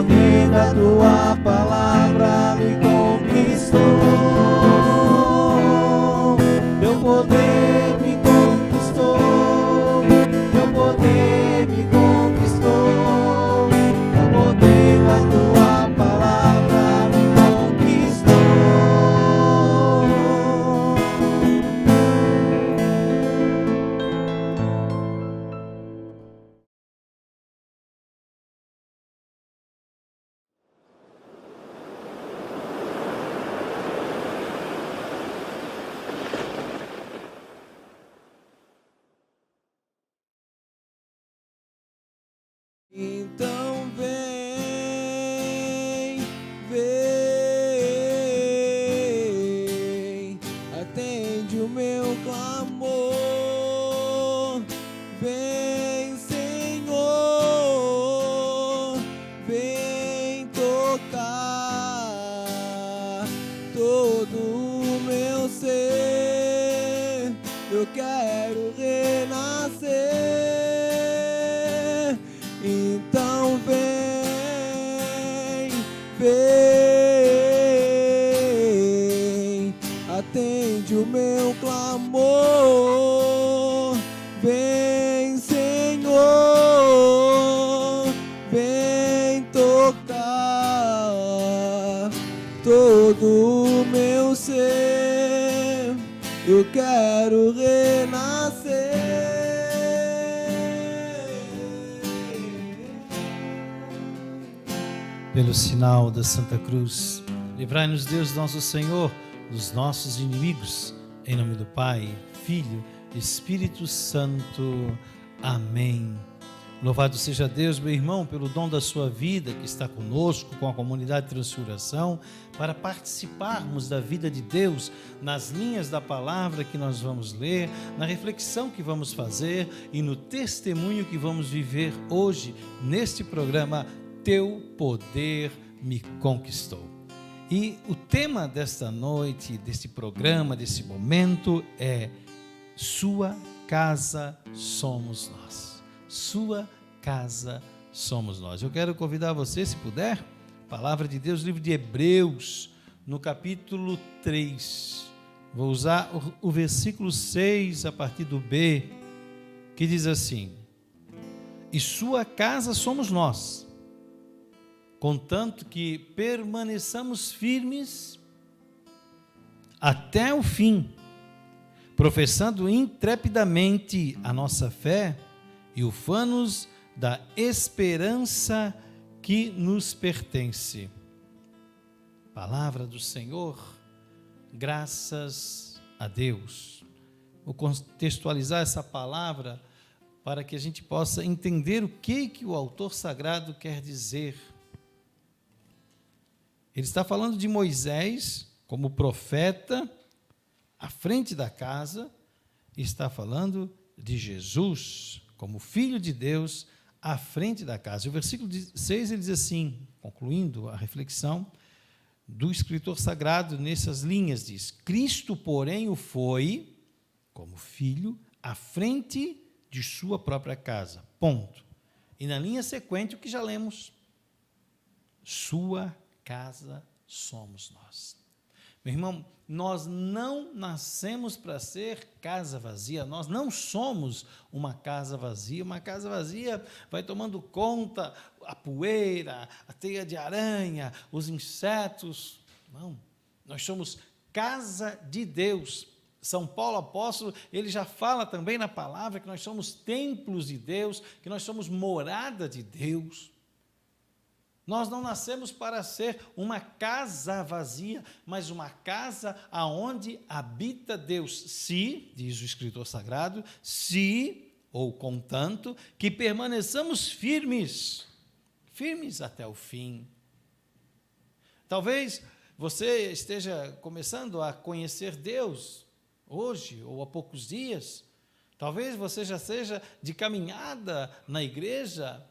poder da tua palavra me conquistou. Teu poder me conquistou. Teu poder me conquistou. O poder da tua palavra me conquistou. Então vem, vem, atende o meu clamor. Vem, Senhor, vem tocar todo o meu ser. Eu quero renascer. Então vem, vem, atende o meu clamor. Vem, Senhor, vem tocar todo o meu ser. Eu quero renascer. Pelo sinal da Santa Cruz, livrai-nos Deus nosso Senhor dos nossos inimigos, em nome do Pai, Filho e Espírito Santo. Amém. Louvado seja Deus, meu irmão, pelo dom da sua vida que está conosco, com a comunidade de Transfiguração, para participarmos da vida de Deus nas linhas da palavra que nós vamos ler, na reflexão que vamos fazer e no testemunho que vamos viver hoje neste programa Teu Poder Me Conquistou. E o tema desta noite, deste programa, desse momento é Sua Casa Somos Nós. Sua Casa Somos Nós. Eu quero convidar você, se puder, Palavra de Deus, livro de Hebreus, no capítulo 3. Vou usar o versículo 6 a partir do B, que diz assim: E sua casa somos nós, contanto que permaneçamos firmes até o fim, professando intrepidamente a nossa fé e ufanos da esperança que nos pertence. Palavra do Senhor, graças a Deus. Vou contextualizar essa palavra para que a gente possa entender o que o autor sagrado quer dizer. Ele está falando de Moisés como profeta à frente da casa, e está falando de Jesus como Filho de Deus à frente da casa. E o versículo 6 ele diz assim, concluindo a reflexão do escritor sagrado nessas linhas, diz: Cristo, porém, o foi como filho à frente de sua própria casa. Ponto. E na linha sequente o que já lemos: sua casa somos nós. Meu irmão, nós não nascemos para ser casa vazia, nós não somos uma casa vazia. Uma casa vazia vai tomando conta a poeira, a teia de aranha, os insetos. Não, nós somos casa de Deus. São Paulo apóstolo, ele já fala também na palavra que nós somos templos de Deus, que nós somos morada de Deus. Nós não nascemos para ser uma casa vazia, mas uma casa aonde habita Deus, se, diz o escritor sagrado, se, ou contanto, que permaneçamos firmes até o fim. Talvez você esteja começando a conhecer Deus hoje, ou há poucos dias. Talvez você já seja de caminhada na igreja.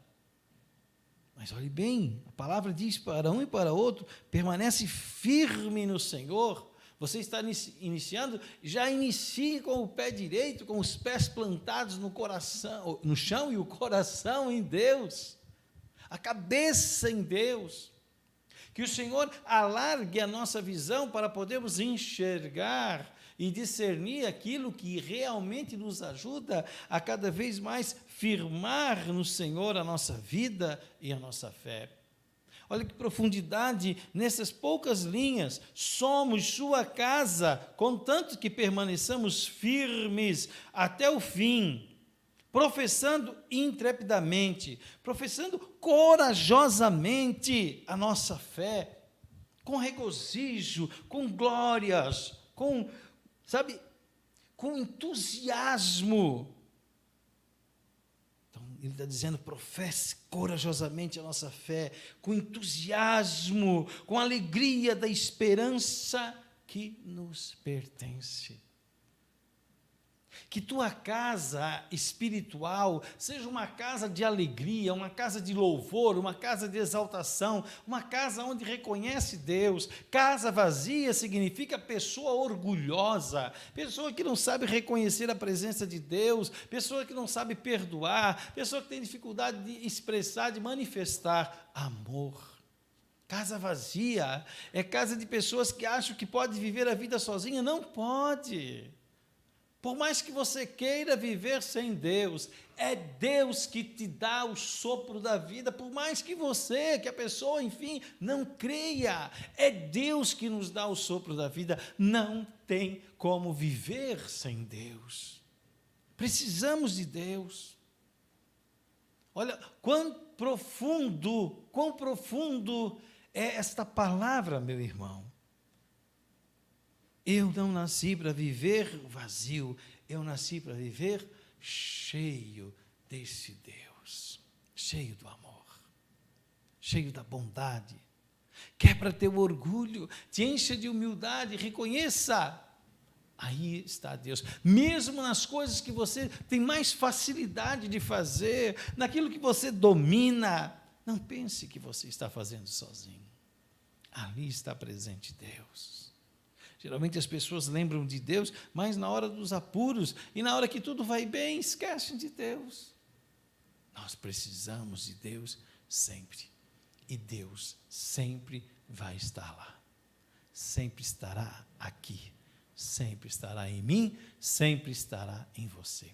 Mas olhe bem, a palavra diz para um e para outro: permanece firme no Senhor. Você está iniciando, já inicie com o pé direito, com os pés plantados no coração, no chão, e o coração em Deus. A cabeça em Deus. Que o Senhor alargue a nossa visão para podermos enxergar e discernir aquilo que realmente nos ajuda a cada vez mais firmar no Senhor a nossa vida e a nossa fé. Olha que profundidade nessas poucas linhas. Somos sua casa, contanto que permaneçamos firmes até o fim, professando intrepidamente, professando corajosamente a nossa fé, com regozijo, com glórias, com entusiasmo. Então, ele está dizendo, professe corajosamente a nossa fé, com entusiasmo, com alegria da esperança que nos pertence. Que tua casa espiritual seja uma casa de alegria, uma casa de louvor, uma casa de exaltação, uma casa onde reconhece Deus. Casa vazia significa pessoa orgulhosa, pessoa que não sabe reconhecer a presença de Deus, pessoa que não sabe perdoar, pessoa que tem dificuldade de expressar, de manifestar amor. Casa vazia é casa de pessoas que acham que pode viver a vida sozinha. Não pode. Por mais que você queira viver sem Deus, é Deus que te dá o sopro da vida. Por mais que a pessoa, enfim, não creia, é Deus que nos dá o sopro da vida. Não tem como viver sem Deus. Precisamos de Deus. Olha, quão profundo é esta palavra, meu irmão. Eu não nasci para viver vazio, eu nasci para viver cheio desse Deus, cheio do amor, cheio da bondade. Quebra teu orgulho, te encha de humildade, reconheça. Aí está Deus, mesmo nas coisas que você tem mais facilidade de fazer, naquilo que você domina, não pense que você está fazendo sozinho. Ali está presente Deus. Geralmente as pessoas lembram de Deus, mas na hora dos apuros e na hora que tudo vai bem, esquecem de Deus. Nós precisamos de Deus sempre. E Deus sempre vai estar lá. Sempre estará aqui. Sempre estará em mim, sempre estará em você.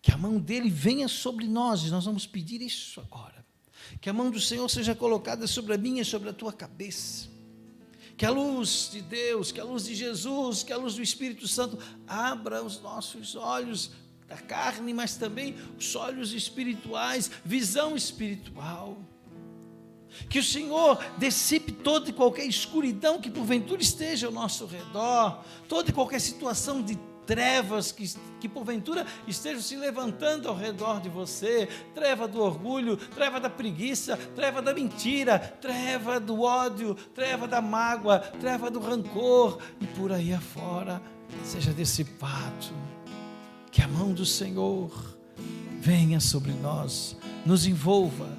Que a mão dele venha sobre nós, e nós vamos pedir isso agora. Que a mão do Senhor seja colocada sobre a minha e sobre a tua cabeça. Que a luz de Deus, que a luz de Jesus, que a luz do Espírito Santo abra os nossos olhos da carne, mas também os olhos espirituais, visão espiritual. Que o Senhor dissipe toda e qualquer escuridão que porventura esteja ao nosso redor, toda e qualquer situação de trevas que porventura estejam se levantando ao redor de você, treva do orgulho, treva da preguiça, treva da mentira, treva do ódio, treva da mágoa, treva do rancor, e por aí afora, seja dissipado. Que a mão do Senhor venha sobre nós, nos envolva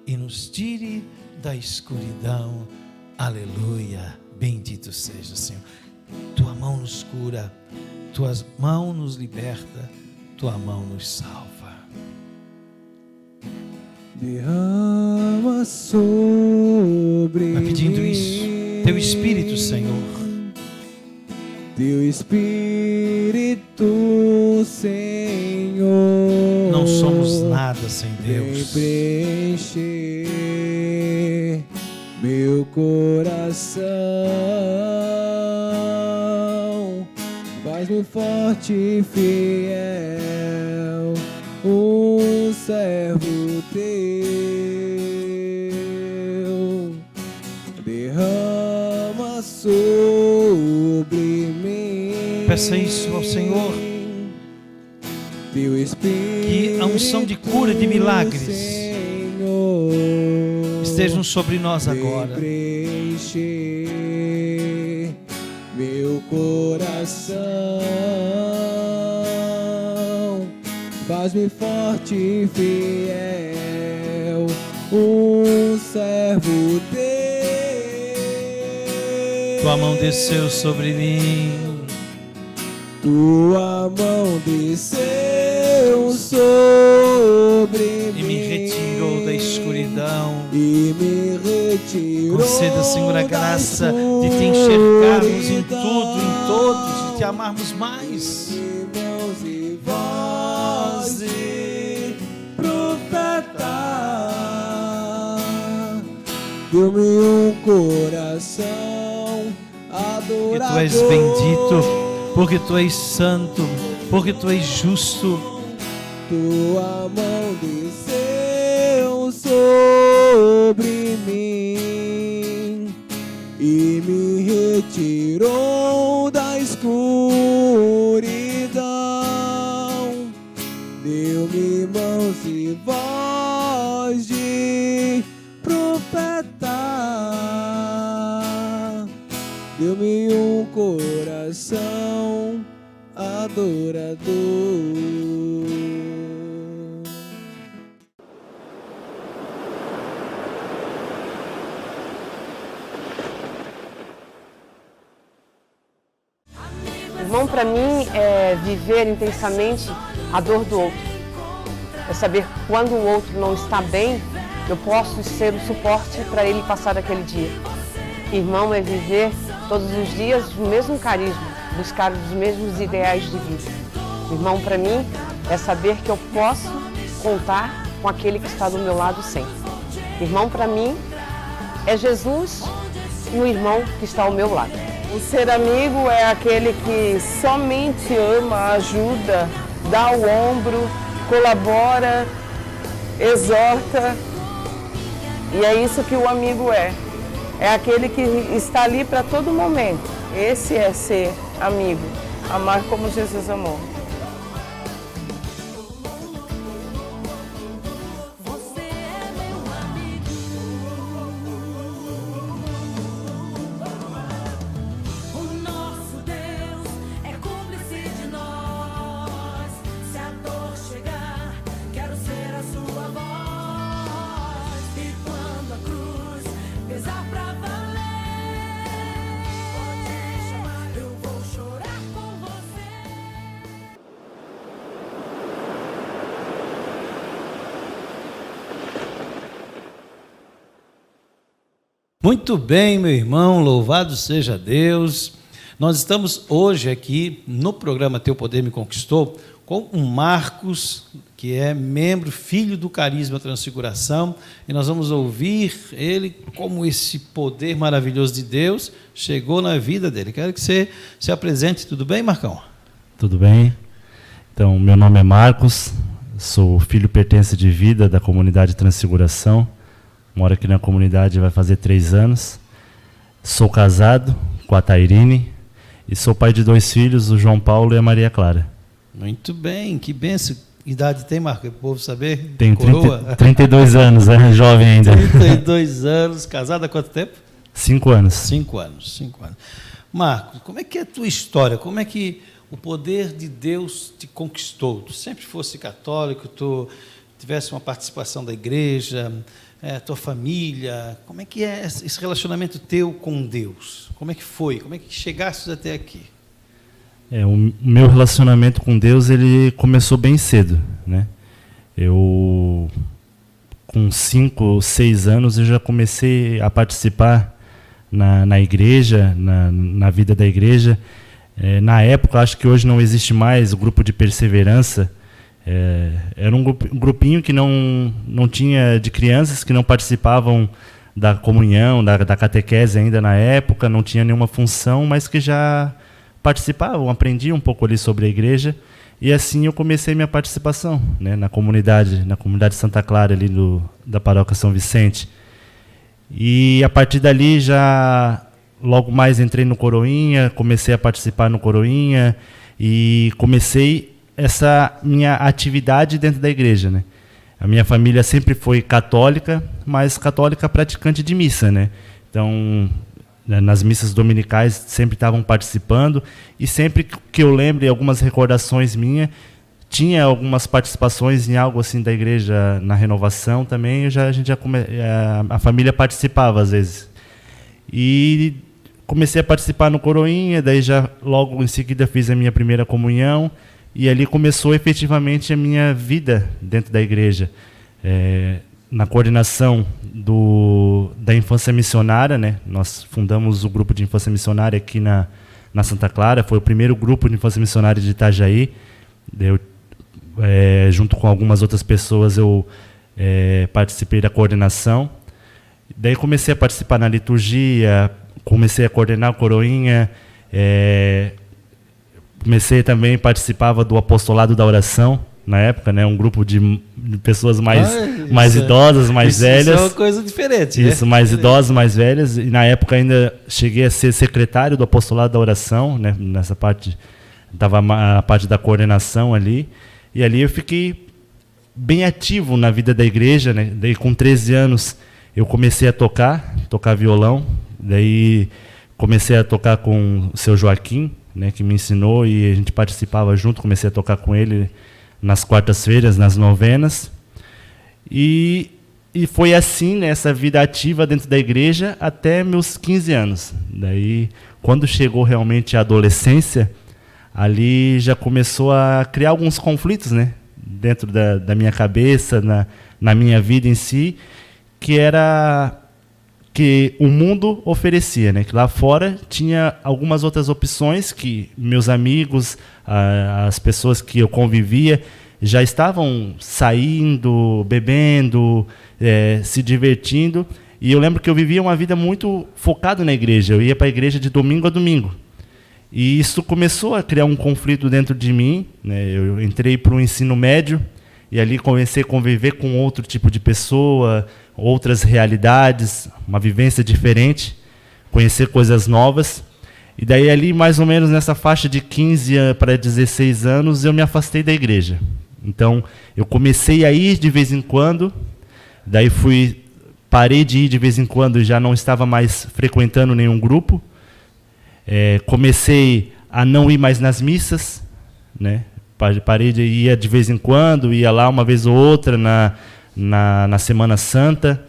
e nos tire da escuridão. Aleluia, bendito seja o Senhor. Tua mão nos cura, tua mão nos liberta, tua mão nos salva. Derrama sobre Vai pedindo isso, teu Espírito, Senhor. Teu Espírito, Senhor. Não somos nada sem Deus. Vem preencher meu coração. Faz-me forte e fiel, um servo teu. Derrama sobre mim. Peça isso ao Senhor. Teu Espírito, que a unção de cura e de milagres Senhor, estejam sobre nós agora. Preencher meu coração, faz-me forte e fiel, um servo teu. Tua mão desceu sobre mim, tua mão desceu sobre e mim retirou da escuridão. e me retirou. Conceda, Senhor, a da graça de te enxergarmos em escuridão. tudo, em todos, de te amarmos mais. Irmãos e voz de profeta, deu-me um coração Porque adorador. tu és bendito, porque tu és santo, porque tu és justo. Tua mão desceu sobre mim e me retirou da escuridão. Deu-me mãos e voz de profeta. Deu-me um coração adorador. Irmão, para mim, é viver intensamente a dor do outro. É saber quando o outro não está bem, eu posso ser o suporte para ele passar aquele dia. Irmão é viver todos os dias o mesmo carisma, buscar os mesmos ideais de vida. Irmão, para mim, é saber que eu posso contar com aquele que está do meu lado sempre. Irmão, para mim, é Jesus e o irmão que está ao meu lado. O ser amigo é aquele que somente ama, ajuda, dá o ombro, colabora, exorta. E é isso que o amigo é. É aquele que está ali para todo momento. Esse é ser amigo, amar como Jesus amou. Muito bem, meu irmão, louvado seja Deus. Nós estamos hoje aqui no programa Teu Poder Me Conquistou com o Marcos, que é membro, filho do Carisma Transfiguração, e nós vamos ouvir ele como esse poder maravilhoso de Deus chegou na vida dele. Quero que você se apresente. Tudo bem, Marcão? Tudo bem? Então, meu nome é Marcos, sou filho pertence de vida da comunidade Transfiguração. Moro aqui na comunidade vai fazer 3 anos. Sou casado com a Tairine e sou pai de 2 filhos, o João Paulo e a Maria Clara. Muito bem, que benção. Idade tem, Marco? É para o povo saber? Tenho Coroa? 32 anos, é jovem ainda. 32 anos, casado há quanto tempo? 5 anos. 5 anos, 5 anos. Marco, como é que é a tua história? Como é que o poder de Deus te conquistou? Tu sempre fosse católico, tu tivesse uma participação da igreja, tua família, como é que é esse relacionamento teu com Deus? Como é que foi? Como é que chegaste até aqui? O meu relacionamento com Deus, ele começou bem cedo, né? Eu, com 5 ou 6 anos, eu já comecei a participar na igreja, na vida da igreja. Na época, acho que hoje não existe mais o grupo de perseverança. Era um grupinho que não tinha de crianças que não participavam da comunhão, da catequese ainda na época, não tinha nenhuma função, mas que já participavam, aprendiam um pouco ali sobre a igreja, e assim eu comecei minha participação, né, na comunidade Santa Clara ali da paróquia São Vicente. E a partir dali já logo mais entrei no Coroinha, comecei a participar no Coroinha e comecei essa minha atividade dentro da igreja, né? A minha família sempre foi católica, mas católica praticante de missa, né? Então, nas missas dominicais sempre estavam participando, e sempre que eu lembro, algumas recordações minhas, tinha algumas participações em algo assim da igreja, na renovação também, a família participava às vezes. E comecei a participar no Coroinha, daí já logo em seguida fiz a minha primeira comunhão, e ali começou efetivamente a minha vida dentro da igreja. na coordenação da infância missionária, né? Nós fundamos o grupo de infância missionária aqui na Santa Clara. Foi o primeiro grupo de infância missionária de Itajaí. Eu, junto com algumas outras pessoas, eu participei da coordenação. Daí comecei a participar na liturgia, comecei a coordenar a coroinha, comecei também, participava do apostolado da oração, na época, né, um grupo de pessoas mais idosas, mais velhas. Isso é uma coisa diferente. Isso, mais idosas, mais velhas. E na época ainda cheguei a ser secretário do apostolado da oração, né, nessa parte, estava a parte da coordenação ali. E ali eu fiquei bem ativo na vida da igreja, né. Daí com 13 anos eu comecei a tocar violão. Daí comecei a tocar com o seu Joaquim, né, que me ensinou, e a gente participava junto. Comecei a tocar com ele nas quartas-feiras, nas novenas. E foi assim, né, essa vida ativa dentro da igreja até meus 15 anos. Daí, quando chegou realmente a adolescência, ali já começou a criar alguns conflitos, né, dentro da minha cabeça, na minha vida em si, que era que o mundo oferecia, né? Que lá fora tinha algumas outras opções que meus amigos, as pessoas que eu convivia, já estavam saindo, bebendo, se divertindo. E eu lembro que eu vivia uma vida muito focada na igreja. Eu ia para a igreja de domingo a domingo. E isso começou a criar um conflito dentro de mim, né? Eu entrei para o ensino médio e ali comecei a conviver com outro tipo de pessoa, outras realidades, uma vivência diferente, conhecer coisas novas. E daí ali, mais ou menos nessa faixa de 15 para 16 anos, eu me afastei da igreja. Então, eu comecei a ir de vez em quando, daí parei de ir de vez em quando e já não estava mais frequentando nenhum grupo. Comecei a não ir mais nas missas, né? Parei de ir de vez em quando, ia lá uma vez ou outra na Semana Santa,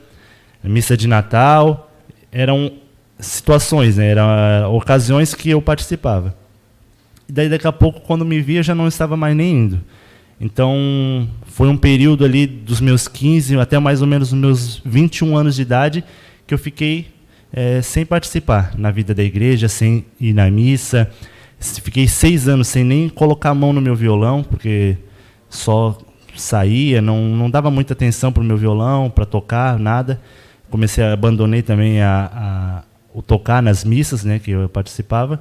missa de Natal. Eram situações, né? Eram ocasiões que eu participava. E daí, daqui a pouco, quando me via, já não estava mais nem indo. Então, foi um período ali dos meus 15 até mais ou menos os meus 21 anos de idade que eu fiquei sem participar na vida da igreja, sem ir na missa. Fiquei 6 anos sem nem colocar a mão no meu violão, porque só saía, não dava muita atenção para o meu violão, para tocar, nada. Abandonei também o tocar nas missas, né, que eu participava.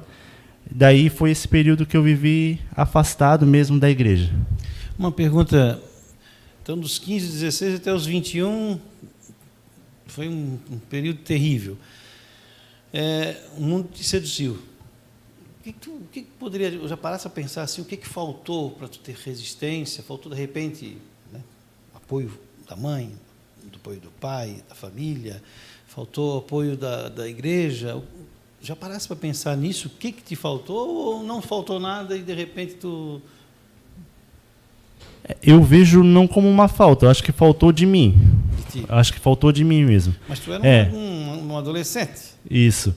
Daí foi esse período que eu vivi afastado mesmo da igreja. Uma pergunta, então dos 15, 16 até os 21, foi um período terrível. O mundo te seduziu. O que poderia, eu já parasse a pensar assim, o que faltou para tu ter resistência? Faltou, de repente, né, apoio da mãe, apoio do pai, da família, faltou apoio da igreja? Já parasse para pensar nisso? O que te faltou ou não faltou nada e, de repente, tu... Eu vejo não como uma falta, eu acho que faltou de mim. Acho que faltou de mim mesmo. Mas tu era um adolescente. Isso.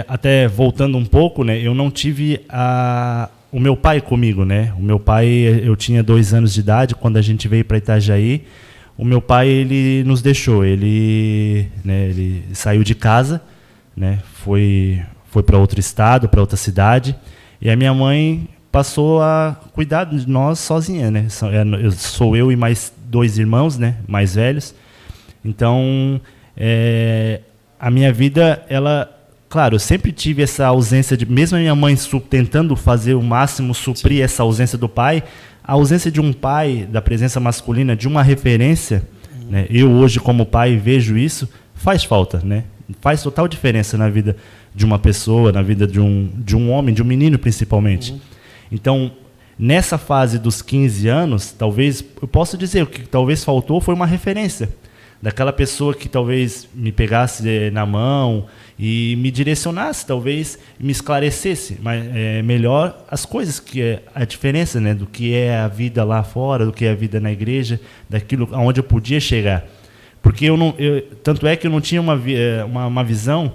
Até voltando um pouco, né, eu não tive o meu pai comigo, né? O meu pai, eu tinha 2 anos de idade quando a gente veio para Itajaí. O meu pai, ele nos deixou, ele saiu de casa, né? Foi para outro estado, para outra cidade, e a minha mãe passou a cuidar de nós sozinha, né? Sou eu e mais 2 irmãos, né, mais velhos. Então, a minha vida, claro, eu sempre tive essa ausência mesmo a minha mãe tentando fazer o máximo, suprir Sim. essa ausência do pai, a ausência de um pai, da presença masculina, de uma referência, né, eu hoje como pai vejo isso, faz falta, né? Faz total diferença na vida de uma pessoa, na vida de um homem, de um menino principalmente. Então, nessa fase dos 15 anos, talvez, eu posso dizer, o que talvez faltou foi uma referência, daquela pessoa que talvez me pegasse na mão e me direcionasse, talvez me esclarecesse melhor as coisas, que é a diferença, né, do que é a vida lá fora, do que é a vida na igreja, daquilo aonde eu podia chegar. Porque tanto é que eu não tinha uma visão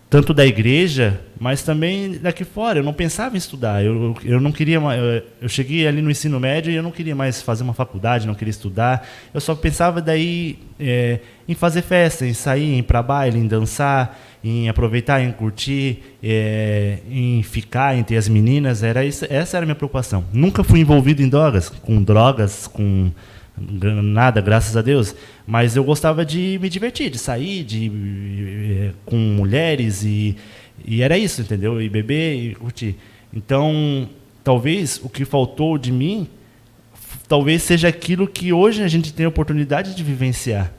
tanto da igreja, mas também daqui fora. Eu não pensava em estudar. Eu não queria mais, eu cheguei ali no ensino médio e eu não queria mais fazer uma faculdade, não queria estudar. Eu só pensava daí em fazer festa, em sair, em ir para baile, em dançar, em aproveitar, em curtir, em ficar entre as meninas. Essa era a minha preocupação. Nunca fui envolvido em drogas, com nada, graças a Deus. Mas eu gostava de me divertir, de sair, com mulheres e era isso, entendeu? E beber e curtir. Então, talvez o que faltou de mim, talvez seja aquilo que hoje a gente tem a oportunidade de vivenciar,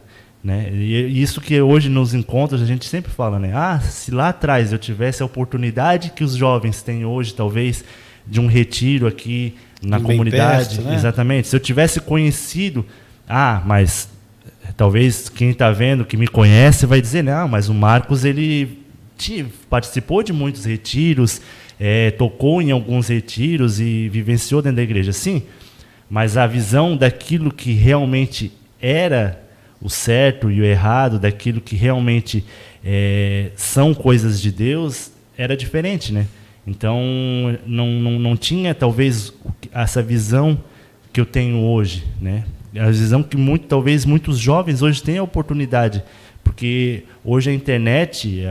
né? E isso que hoje nos encontros a gente sempre fala, né? Se lá atrás eu tivesse a oportunidade que os jovens têm hoje, talvez, de um retiro aqui na comunidade, perto, né? Exatamente. Se eu tivesse conhecido, mas talvez quem está vendo, que me conhece, vai dizer, não, mas o Marcos, ele participou de muitos retiros, tocou em alguns retiros e vivenciou dentro da igreja. Sim, mas a visão daquilo que realmente era o certo e o errado, daquilo que realmente são coisas de Deus, era diferente, né? Então, não tinha, talvez, essa visão que eu tenho hoje, né? A visão que talvez muitos jovens hoje têm a oportunidade, porque hoje a internet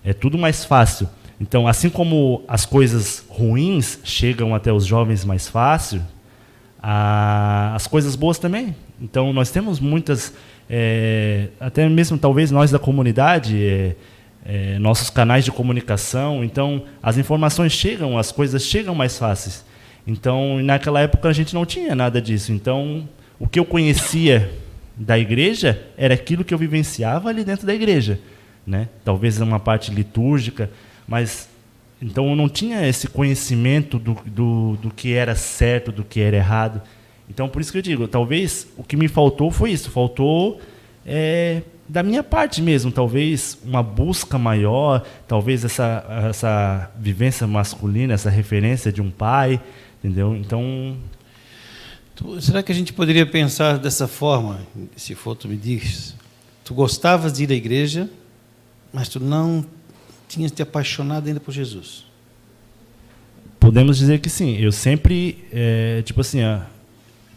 é tudo mais fácil. Então, assim como as coisas ruins chegam até os jovens mais fácil, as coisas boas também. Então, nós temos muitas, até mesmo talvez nós da comunidade, nossos canais de comunicação. Então, as informações chegam, as coisas chegam mais fáceis. Então, naquela época a gente não tinha nada disso. Então, o que eu conhecia da igreja era aquilo que eu vivenciava ali dentro da igreja, né? Talvez uma parte litúrgica, mas então eu não tinha esse conhecimento do que era certo, do que era errado. Então, por isso que eu digo, talvez o que me faltou foi isso, faltou da minha parte mesmo, talvez uma busca maior, talvez essa vivência masculina, essa referência de um pai, entendeu? Então, será que a gente poderia pensar dessa forma? Se for, tu me diz. Tu gostavas de ir à igreja, mas tu não tinhas te apaixonado ainda por Jesus. Podemos dizer que sim. Eu sempre,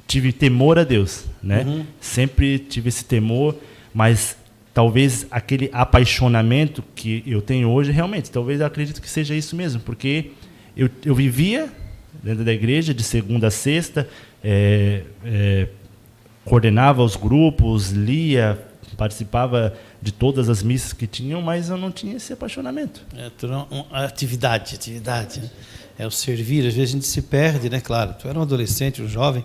tive temor a Deus, né? Uhum. Sempre tive esse temor, mas talvez aquele apaixonamento que eu tenho hoje, realmente, talvez eu acredito que seja isso mesmo, porque eu vivia dentro da igreja de segunda a sexta, coordenava os grupos, lia, participava de todas as missas que tinham, mas eu não tinha esse apaixonamento. Atividade. É o servir. Às vezes a gente se perde, né? Claro, tu era um adolescente, um jovem,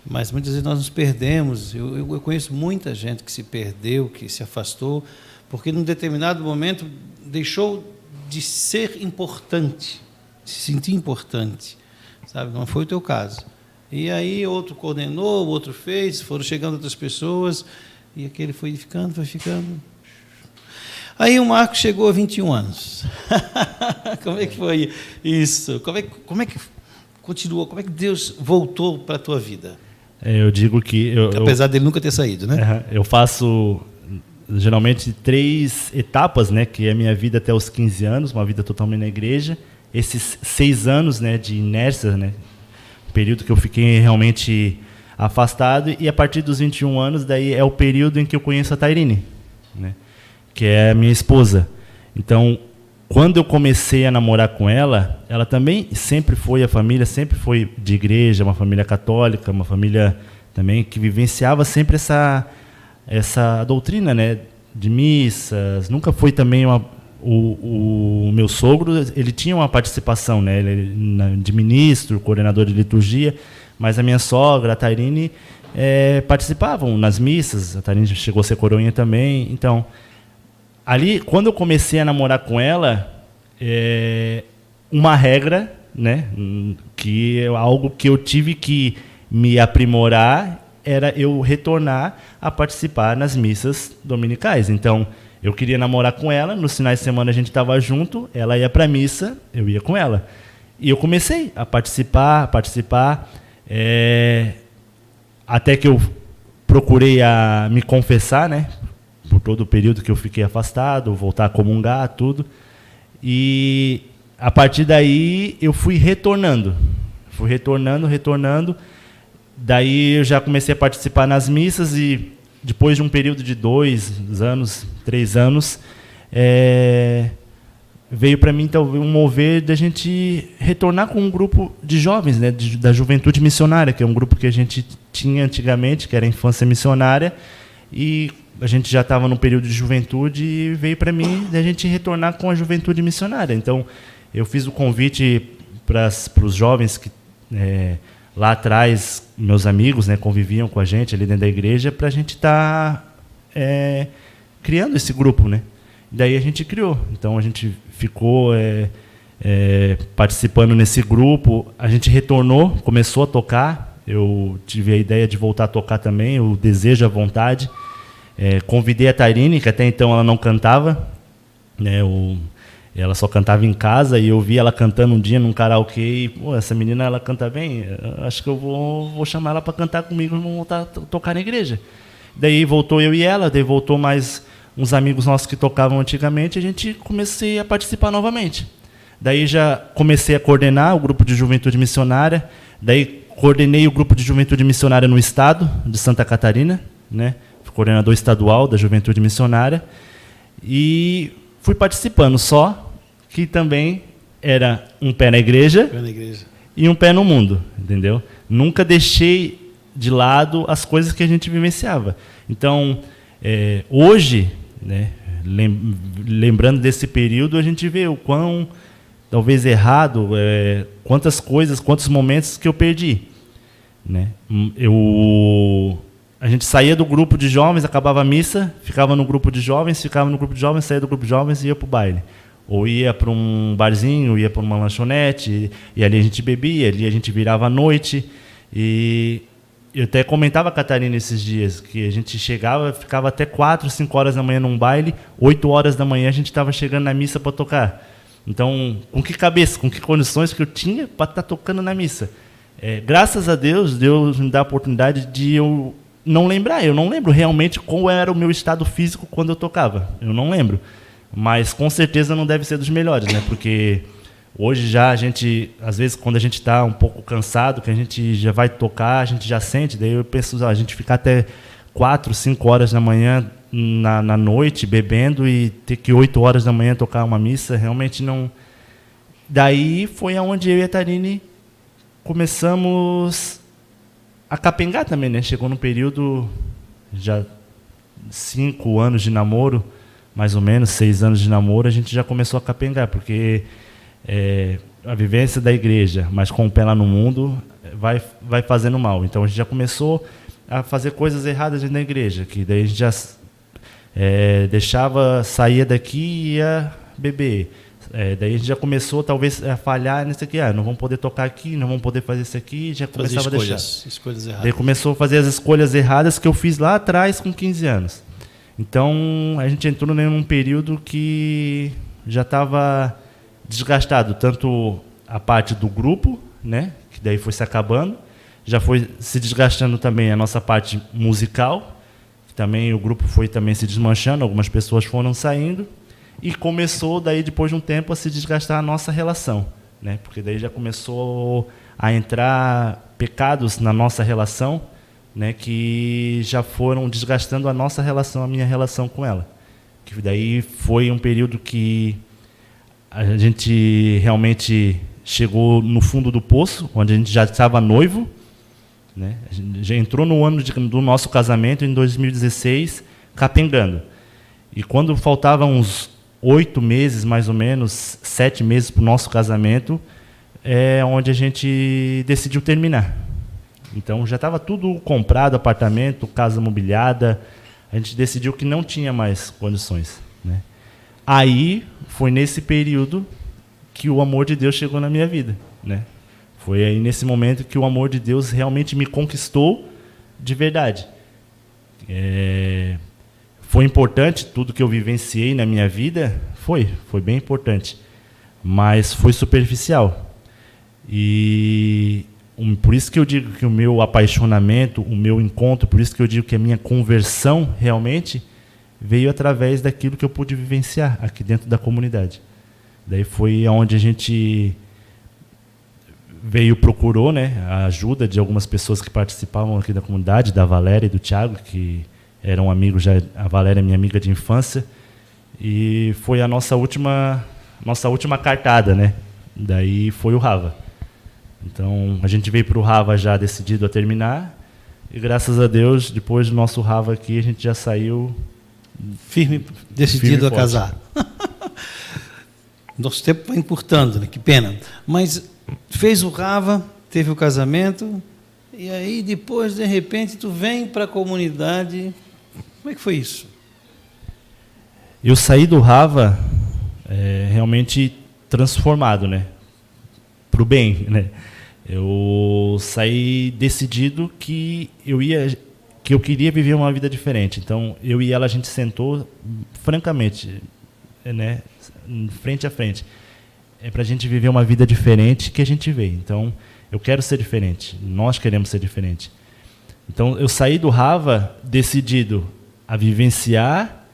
mas muitas vezes nós nos perdemos. Eu conheço muita gente que se perdeu, que se afastou, porque num determinado momento deixou de ser importante, de se sentir importante, sabe? Não foi o teu caso. E aí outro coordenou, o outro fez, foram chegando outras pessoas, e aquele foi ficando. Aí o Marcos chegou a 21 anos. Como é que foi isso? Como é que continuou? Como é que Deus voltou para a tua vida? Eu digo que... Apesar dele nunca ter saído, né? Eu faço, geralmente, 3 etapas, né? Que é a minha vida até os 15 anos, uma vida totalmente na igreja. Esses 6 anos, né, de inércia, né? Período que eu fiquei realmente afastado. E a partir dos 21 anos, daí é o período em que eu conheço a Tairine, né? Que é a minha esposa. Então, quando eu comecei a namorar com ela, ela também sempre foi, a família sempre foi de igreja, uma família católica, uma família também que vivenciava sempre essa doutrina, né, de missas. Nunca foi também o meu sogro, ele tinha uma participação, né, ele de ministro, coordenador de liturgia, mas a minha sogra, a Tairine, participavam nas missas. A Tairine chegou a ser coroinha também. Então, ali, quando eu comecei a namorar com ela, uma regra, né, que algo que eu tive que me aprimorar era eu retornar a participar nas missas dominicais. Então, eu queria namorar com ela, nos finais de semana a gente estava junto, ela ia para a missa, eu ia com ela. E eu comecei a participar, até que eu procurei me confessar, né? por todo o período que eu fiquei afastado, voltar a comungar, tudo. E a partir daí eu fui retornando. Fui retornando. Daí eu já comecei a participar nas missas e depois de um período de 2 anos, 3 anos, veio para mim talvez um mover da gente retornar com um grupo de jovens, né, da Juventude Missionária, que é um grupo que a gente tinha antigamente, que era a Infância Missionária, e a gente já estava no período de juventude e veio para mim da gente retornar com a Juventude Missionária. Então, eu fiz o convite para os jovens que lá atrás, meus amigos, né, conviviam com a gente ali dentro da igreja, para a gente estar criando esse grupo, né? Daí a gente criou. Então a gente ficou participando nesse grupo. A gente retornou, começou a tocar. Eu tive a ideia de voltar a tocar também, o desejo, a vontade. Convidei a Tairine, que até então ela não cantava, né? Ela só cantava em casa, e eu vi ela cantando um dia num karaokê, e, pô, essa menina, ela canta bem, acho que eu vou chamar ela para cantar comigo, vamos voltar a tocar na igreja. Daí voltou eu e ela, daí voltou mais uns amigos nossos que tocavam antigamente, e a gente comecei a participar novamente. Daí já comecei a coordenar o grupo de juventude missionária, daí coordenei o grupo de juventude missionária no estado de Santa Catarina, né? Fui coordenador estadual da juventude missionária, e fui participando só, que também era um pé na igreja e um pé no mundo, entendeu? Nunca deixei de lado as coisas que a gente vivenciava. Então, hoje, né, lembrando desse período, a gente vê o quão, talvez errado, quantas coisas, quantos momentos que eu perdi, né? A gente saía do grupo de jovens, acabava a missa, ficava no grupo de jovens, saía do grupo de jovens e ia para o baile. Ou ia para um barzinho, ia para uma lanchonete, e ali a gente bebia, ali a gente virava à noite. E eu até comentava com a Catarina esses dias, que a gente chegava, ficava até 4, 5 horas da manhã num baile, 8 horas da manhã a gente estava chegando na missa para tocar. Então, com que cabeça, com que condições que eu tinha para estar tocando na missa? Graças a Deus, Deus me dá a oportunidade de eu não lembrar. Eu não lembro realmente qual era o meu estado físico quando eu tocava. Eu não lembro. Mas, com certeza, não deve ser dos melhores, né? Porque hoje já a gente, às vezes, quando a gente está um pouco cansado, que a gente já vai tocar, a gente já sente, daí eu penso, a gente ficar até 4, 5 horas da manhã na noite, bebendo, e ter que 8 horas da manhã tocar uma missa, realmente não... Daí foi aonde eu e a Tairine começamos a capengar também, né? Chegou num período, já 5 anos de namoro, mais ou menos, 6 anos de namoro, a gente já começou a capengar, porque a vivência da igreja, mas com o pé lá no mundo, vai fazendo mal. Então a gente já começou a fazer coisas erradas dentro da igreja, que daí a gente já saía daqui e ia beber. Daí a gente já começou, talvez, a falhar nisso aqui. Não vamos poder tocar aqui, não vamos poder fazer isso aqui, já começava a deixar. Escolhas erradas. Daí começou a fazer as escolhas erradas que eu fiz lá atrás, com 15 anos. Então, a gente entrou num período que já estava desgastado, tanto a parte do grupo, né, que daí foi se acabando, já foi se desgastando também a nossa parte musical, que também o grupo foi também se desmanchando, algumas pessoas foram saindo, e começou, daí, depois de um tempo, a se desgastar a nossa relação, né, porque daí já começou a entrar pecados na nossa relação, né, que já foram desgastando a nossa relação, a minha relação com ela. Que daí foi um período que a gente realmente chegou no fundo do poço, onde a gente já estava noivo, né? A gente já entrou no ano do nosso casamento, em 2016, capengando. E quando faltavam uns 8 meses, mais ou menos, 7 meses para o nosso casamento, onde a gente decidiu terminar. Então, já estava tudo comprado, apartamento, casa mobiliada. A gente decidiu que não tinha mais condições, né? Aí, foi nesse período que o amor de Deus chegou na minha vida, né? Foi aí nesse momento que o amor de Deus realmente me conquistou de verdade. Foi importante tudo que eu vivenciei na minha vida? Foi bem importante. Mas foi superficial. E por isso que eu digo que o meu apaixonamento, o meu encontro, por isso que eu digo que a minha conversão realmente veio através daquilo que eu pude vivenciar aqui dentro da comunidade. Daí foi onde a gente procurou, né, a ajuda de algumas pessoas que participavam aqui da comunidade, da Valéria e do Thiago, que eram amigos já. A Valéria é minha amiga de infância, e foi a nossa última cartada, né? Daí foi o Rava. Então a gente veio para o Rava já decidido a terminar, e graças a Deus, depois do nosso Rava aqui, a gente já saiu firme, decidido a casar. Nosso tempo vai encurtando, né? Que pena. Mas fez o Rava, teve o casamento, e aí depois, de repente, tu vem para a comunidade. Como é que foi isso? Eu saí do Rava realmente transformado, né? Para o bem, né? Eu saí decidido que eu queria viver uma vida diferente. Então, eu e ela, a gente sentou, francamente, né, frente a frente. É para a gente viver uma vida diferente que a gente vê. Então, eu quero ser diferente. Nós queremos ser diferente. Então, eu saí do Rava decidido a vivenciar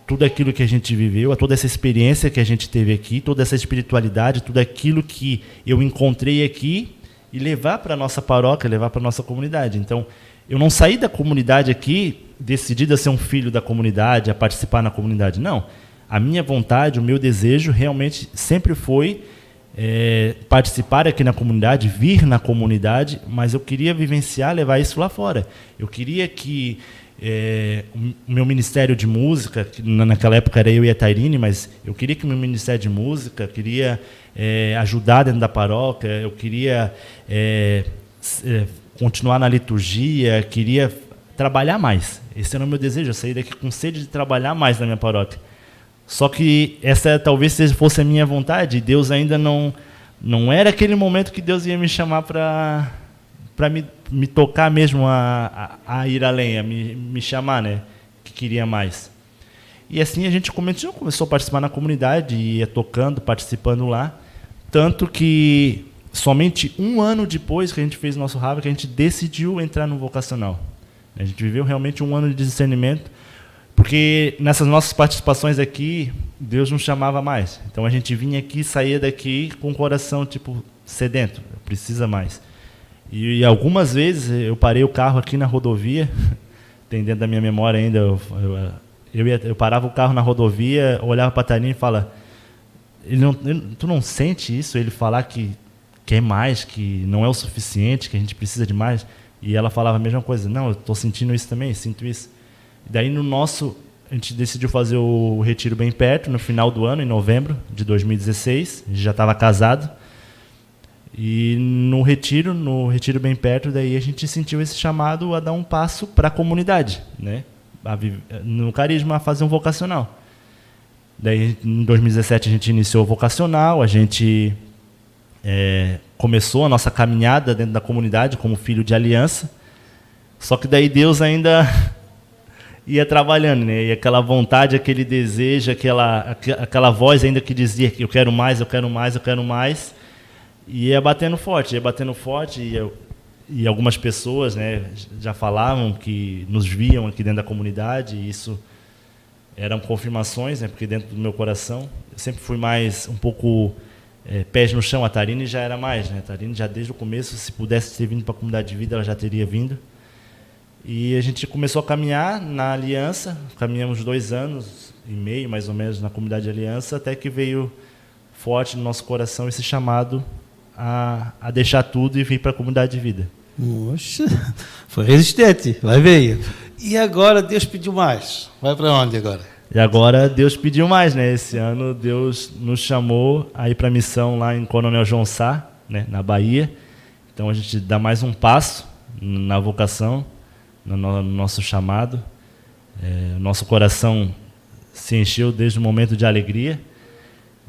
tudo aquilo que a gente viveu, toda essa experiência que a gente teve aqui, toda essa espiritualidade, tudo aquilo que eu encontrei aqui, e levar para a nossa paróquia, levar para a nossa comunidade. Então, eu não saí da comunidade aqui decidido a ser um filho da comunidade, a participar na comunidade. Não. A minha vontade, o meu desejo realmente sempre foi participar aqui na comunidade, vir na comunidade, mas eu queria vivenciar, levar isso lá fora. Eu queria que o meu ministério de música, que naquela época era eu e a Tairine, mas eu queria que o meu ministério de música, queria ajudar dentro da paróquia, eu queria continuar na liturgia, queria trabalhar mais. Esse era o meu desejo, eu saí daqui com sede de trabalhar mais na minha paróquia. Só que essa talvez fosse a minha vontade, e Deus ainda não era aquele momento que Deus ia me chamar para me tocar mesmo a ir além, a me chamar, né, que queria mais. E assim a gente começou a participar na comunidade, ia tocando, participando lá, tanto que somente 1 ano depois que a gente fez o nosso Rava, que a gente decidiu entrar no vocacional. A gente viveu realmente 1 ano de discernimento, porque nessas nossas participações aqui, Deus nos chamava mais. Então a gente vinha aqui, saía daqui com o coração tipo sedento, precisa mais. E algumas vezes eu parei o carro aqui na rodovia, tem dentro da minha memória ainda, eu parava o carro na rodovia, olhava para a Tairine e falava, tu não sente isso? Ele falar que quer mais, que não é o suficiente, que a gente precisa de mais? E ela falava a mesma coisa, não, eu estou sentindo isso também, sinto isso. E daí a gente decidiu fazer o retiro bem perto, no final do ano, em novembro de 2016, a gente já estava casado. E no retiro bem perto, daí a gente sentiu esse chamado a dar um passo para a comunidade, né? No carisma, a fazer um vocacional. Daí em 2017 a gente iniciou o vocacional, a gente começou a nossa caminhada dentro da comunidade como filho de aliança, só que daí Deus ainda ia trabalhando, né? E aquela vontade, aquele desejo, aquela voz ainda que dizia que eu quero mais, eu quero mais, eu quero mais, e ia batendo forte, e algumas pessoas, né, já falavam que nos viam aqui dentro da comunidade, e isso eram confirmações, né, porque dentro do meu coração eu sempre fui mais um pouco pés no chão. A Tairine já era mais, né? A Tairine já desde o começo, se pudesse ter vindo para a comunidade de vida, ela já teria vindo. E a gente começou a caminhar na aliança, caminhamos 2 anos e meio, mais ou menos, na comunidade de aliança, até que veio forte no nosso coração esse chamado a deixar tudo e vir para a comunidade de vida. Poxa, foi resistente, vai veio. E agora Deus pediu mais. Vai para onde agora? E agora Deus pediu mais, né? Esse ano Deus nos chamou a ir para a missão lá em Coronel João Sá, né, na Bahia. Então a gente dá mais um passo na vocação, no nosso chamado. Nosso coração se encheu desde o momento de alegria.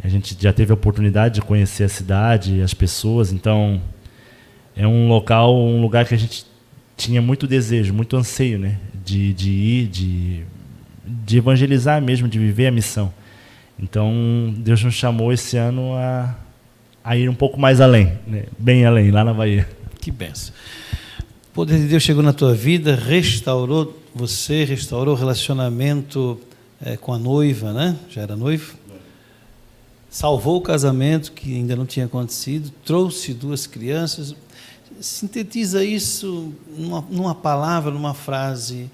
A gente já teve a oportunidade de conhecer a cidade, as pessoas. Então é um lugar que a gente tinha muito desejo, muito anseio, né, de ir, de evangelizar mesmo, de viver a missão. Então Deus nos chamou esse ano a ir um pouco mais além, né, bem além, lá na Bahia. Que benção. O poder de Deus chegou na tua vida, restaurou você restaurou o relacionamento com a noiva, né? Já era noivo. Salvou o casamento que ainda não tinha acontecido, trouxe 2 crianças. Sintetiza isso numa palavra, numa frase.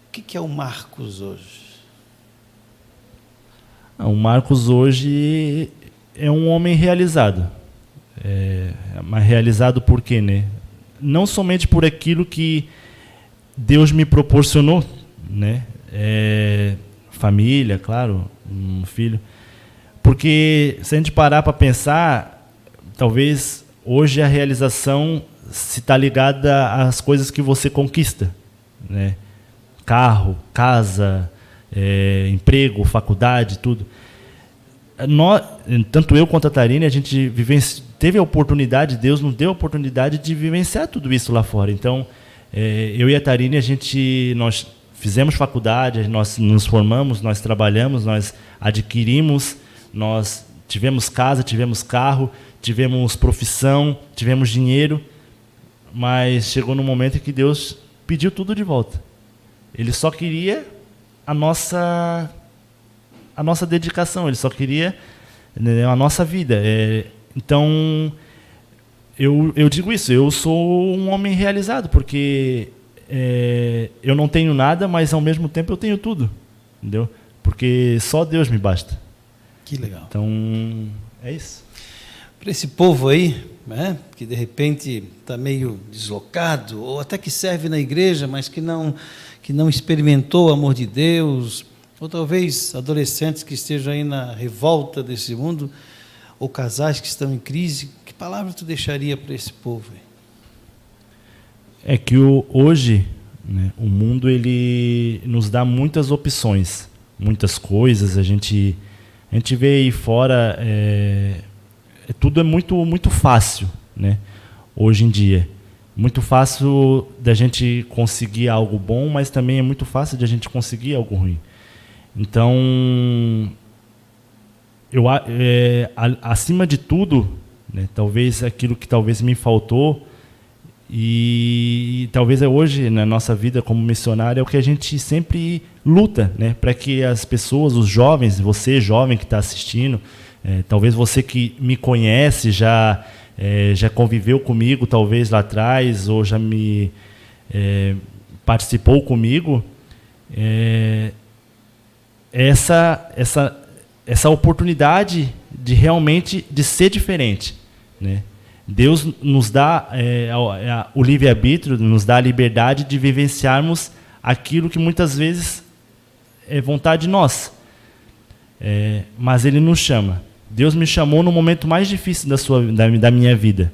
O que é o Marcos hoje? O Marcos hoje é um homem realizado. Mas realizado por quê, né? Não somente por aquilo que Deus me proporcionou, né? Família, claro, um filho. Porque se a gente parar para pensar, talvez hoje a realização se está ligada às coisas que você conquista, né? Carro, casa, emprego, faculdade, tudo. Tanto eu quanto a Tarine, a gente teve a oportunidade, Deus nos deu a oportunidade de vivenciar tudo isso lá fora. Então, eu e a Tarine, nós fizemos faculdade, nós nos formamos, nós trabalhamos, nós adquirimos, nós tivemos casa, tivemos carro, tivemos profissão, tivemos dinheiro, mas chegou num momento em que Deus pediu tudo de volta. Ele só queria a nossa dedicação, Ele só queria, né, a nossa vida. Então, eu digo isso, eu sou um homem realizado, porque eu não tenho nada, mas ao mesmo tempo eu tenho tudo, entendeu? Porque só Deus me basta. Que legal. Então, é isso. Para esse povo aí, né, que de repente está meio deslocado, ou até que serve na igreja, mas que não experimentou o amor de Deus, ou talvez adolescentes que estejam aí na revolta desse mundo, ou casais que estão em crise, que palavra tu deixaria para esse povo aí? É que hoje, né, o mundo ele nos dá muitas opções, muitas coisas. A gente vê aí fora, tudo é muito fácil, né? Hoje em dia. Muito fácil da gente conseguir algo bom, mas também é muito fácil de a gente conseguir algo ruim. Então, acima de tudo, né, talvez aquilo que talvez me faltou, e talvez hoje, na nossa vida como missionário, é o que a gente sempre luta, né, para que as pessoas, os jovens, você jovem que está assistindo, talvez você que me conhece, já conviveu comigo talvez lá atrás, ou já participou comigo, essa oportunidade de realmente de ser diferente, né? Deus nos dá o livre-arbítrio, nos dá a liberdade de vivenciarmos aquilo que muitas vezes é vontade nossa. Mas Ele nos chama. Deus me chamou no momento mais difícil da minha vida.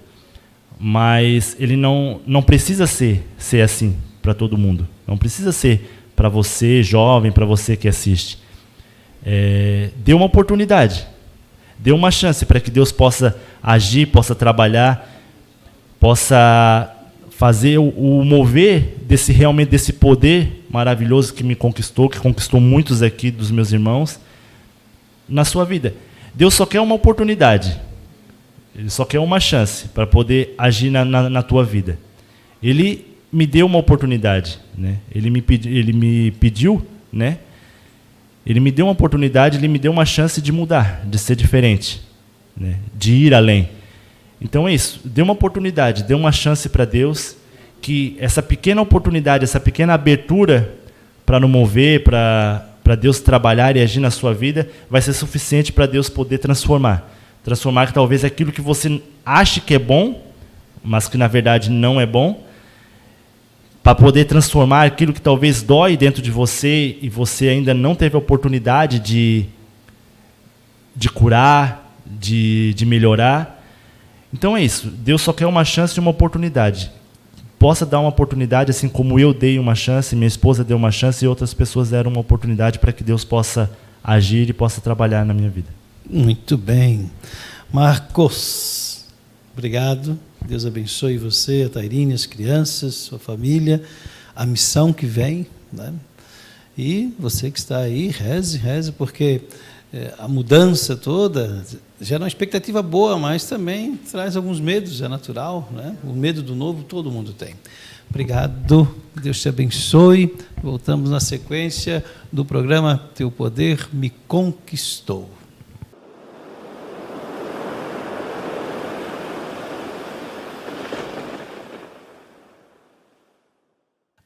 Mas Ele não precisa ser assim para todo mundo. Não precisa ser para você, jovem, para você que assiste. Dê uma oportunidade. Dê uma chance para que Deus possa agir, possa trabalhar, possa fazer o mover realmente desse poder maravilhoso que me conquistou, que conquistou muitos aqui dos meus irmãos, na sua vida. Deus só quer uma oportunidade. Ele só quer uma chance para poder agir na tua vida. Ele me deu uma oportunidade, né? Ele me pediu, né? Ele me deu uma oportunidade, Ele me deu uma chance de mudar, de ser diferente, né? De ir além. Então é isso, dê uma oportunidade, dê uma chance para Deus, que essa pequena oportunidade, essa pequena abertura para nos mover, para Deus trabalhar e agir na sua vida, vai ser suficiente para Deus poder transformar. Transformar talvez aquilo que você ache que é bom, mas que na verdade não é bom, para poder transformar aquilo que talvez dói dentro de você e você ainda não teve a oportunidade de curar, de melhorar. Então é isso, Deus só quer uma chance e uma oportunidade. Possa dar uma oportunidade, assim como eu dei uma chance, minha esposa deu uma chance e outras pessoas deram uma oportunidade para que Deus possa agir e possa trabalhar na minha vida. Muito bem. Marcos, obrigado. Deus abençoe você, a Tairine, as crianças, sua família, a missão que vem, né? E você que está aí, reze, porque a mudança toda, gera uma expectativa boa, mas também traz alguns medos, é natural, né? O medo do novo todo mundo tem. Obrigado, Deus te abençoe. Voltamos na sequência do programa Teu Poder Me Conquistou.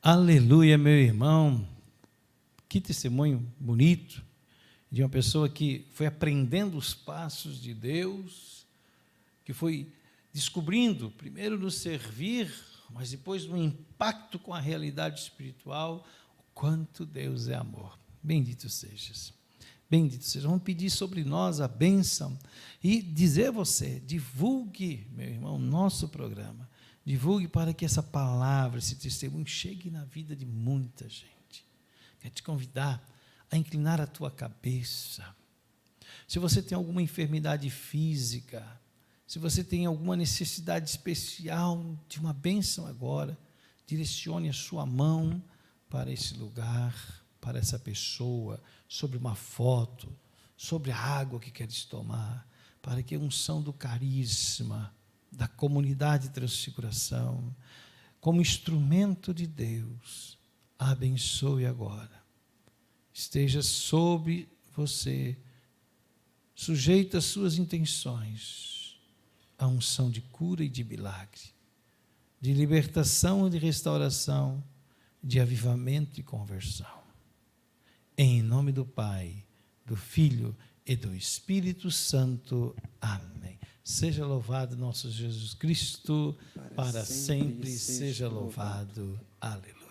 Aleluia, meu irmão. Que testemunho bonito de uma pessoa que foi aprendendo os passos de Deus, que foi descobrindo, primeiro no servir, mas depois no impacto com a realidade espiritual, o quanto Deus é amor. Bendito sejas. Bendito seja. Vamos pedir sobre nós a bênção e dizer a você, divulgue, meu irmão, nosso programa. Divulgue para que essa palavra, esse testemunho chegue na vida de muita gente. Quero te convidar a inclinar a tua cabeça. Se você tem alguma enfermidade física, se você tem alguma necessidade especial de uma bênção agora, direcione a sua mão para esse lugar, para essa pessoa, sobre uma foto, sobre a água que queres tomar, para que a unção do carisma, da comunidade de transfiguração, como instrumento de Deus, a abençoe agora. Esteja sobre você, sujeito às suas intenções, a unção de cura e de milagre, de libertação e de restauração, de avivamento e conversão. Em nome do Pai, do Filho e do Espírito Santo. Amém. Seja louvado nosso Jesus Cristo, para sempre seja louvado. Aleluia.